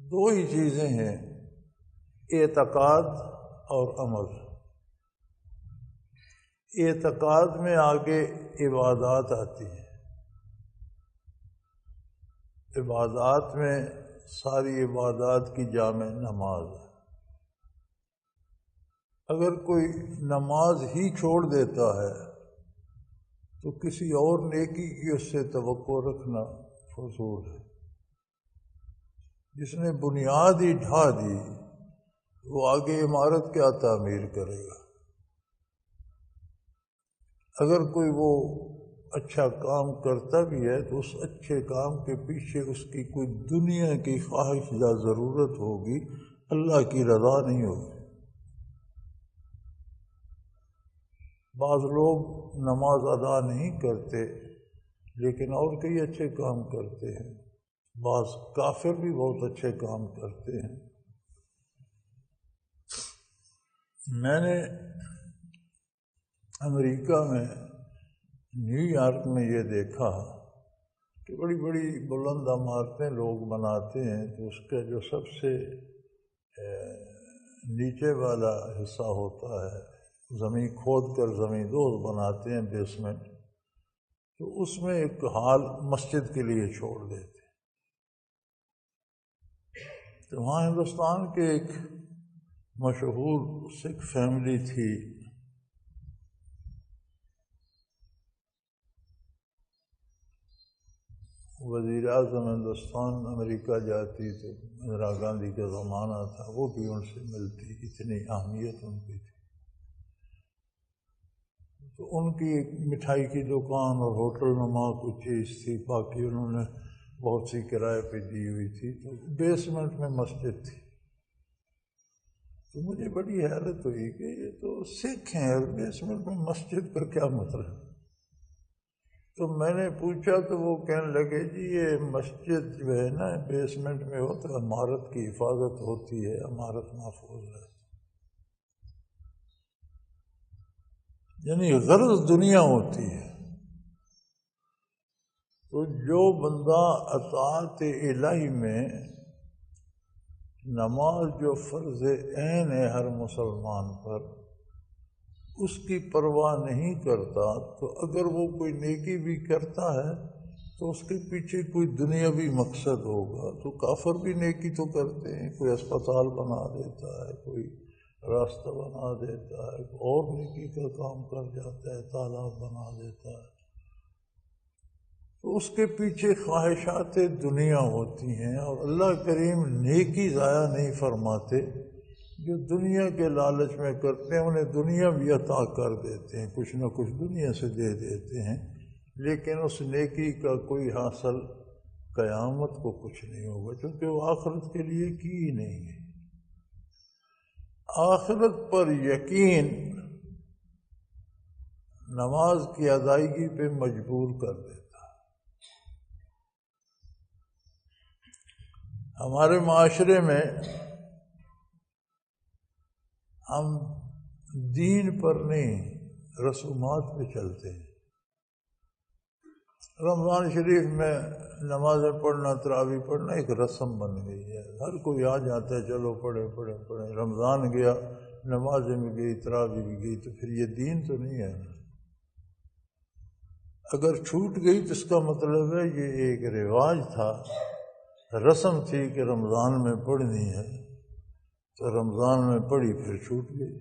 دو ہی چیزیں ہیں، اعتقاد اور عمل۔ اعتقاد میں آگے عبادات آتی ہیں، عبادات میں ساری عبادات کی جامع نماز ہے۔ اگر کوئی نماز ہی چھوڑ دیتا ہے تو کسی اور نیکی کی اس سے توقع رکھنا فضول ہے۔ جس نے بنیاد ہی ڈھا دی وہ آگے عمارت کیا تعمیر کرے گا؟ اگر کوئی وہ اچھا کام کرتا بھی ہے تو اس اچھے کام کے پیچھے اس کی کوئی دنیا کی خواہش یا ضرورت ہوگی، اللہ کی رضا نہیں ہوگی۔ بعض لوگ نماز ادا نہیں کرتے لیکن اور کئی اچھے کام کرتے ہیں، بعض کافر بھی بہت اچھے کام کرتے ہیں۔ میں نے امریکہ میں نیو یارک میں یہ دیکھا کہ بڑی بڑی بلند عمارتیں لوگ بناتے ہیں تو اس کا جو سب سے نیچے والا حصہ ہوتا ہے، زمین کھود کر زمین دوز بناتے ہیں، بیسمنٹ، تو اس میں ایک ہال مسجد کے لیے چھوڑ دیتے۔ تو وہاں ہندوستان کے ایک مشہور سکھ فیملی تھی، وزیر اعظم ہندوستان امریکہ جاتی تو اندرا گاندھی کا زمانہ تھا، وہ بھی ان سے ملتی، اتنی اہمیت ان کی تھی۔ تو ان کی ایک مٹھائی کی دکان اور ہوٹل نما کوئی چیز تھی، باقی انہوں نے بہت سی کرائے پہ دی ہوئی تھی، تو بیسمنٹ میں مسجد تھی۔ تو مجھے بڑی حیرت ہوئی کہ یہ تو سکھ ہیں اور بیسمنٹ میں مسجد پر کیا مطلب؟ تو میں نے پوچھا تو وہ کہنے لگے جی یہ مسجد جو ہے نا بیسمنٹ میں ہو تو عمارت کی حفاظت ہوتی ہے، عمارت محفوظ ہے، یعنی غرض دنیا ہوتی ہے۔ تو جو بندہ اطاعت الہی میں نماز جو فرض عین ہے ہر مسلمان پر، اس کی پرواہ نہیں کرتا، تو اگر وہ کوئی نیکی بھی کرتا ہے تو اس کے پیچھے کوئی دنیاوی مقصد ہوگا۔ تو کافر بھی نیکی تو کرتے ہیں، کوئی اسپتال بنا دیتا ہے، کوئی راستہ بنا دیتا ہے، کوئی اور نیکی کا کام کر جاتا ہے، تالاب بنا دیتا ہے، تو اس کے پیچھے خواہشات دنیا ہوتی ہیں، اور اللہ کریم نیکی ضائع نہیں فرماتے۔ جو دنیا کے لالچ میں کرتے ہیں انہیں دنیا بھی عطا کر دیتے ہیں، کچھ نہ کچھ دنیا سے دے دیتے ہیں، لیکن اس نیکی کا کوئی حاصل قیامت کو کچھ نہیں ہوگا، کیونکہ وہ آخرت کے لیے کی ہی نہیں ہے۔ آخرت پر یقین نماز کی ادائیگی پہ مجبور کر دیتا ہے۔ ہمارے معاشرے میں ہم دین پر نہیں رسومات پہ چلتے ہیں۔ رمضان شریف میں نمازیں پڑھنا، تراویح پڑھنا ایک رسم بن گئی ہے، ہر کوئی آ جاتا ہے چلو پڑھے پڑھے پڑھے، رمضان گیا، نمازیں بھی گئی، تراویح بھی گئی، تو پھر یہ دین تو نہیں ہے۔ اگر چھوٹ گئی تو اس کا مطلب ہے یہ ایک رواج تھا، رسم تھی کہ رمضان میں پڑھنی ہے، تو رمضان میں پڑھی پھر چھوٹ گئی۔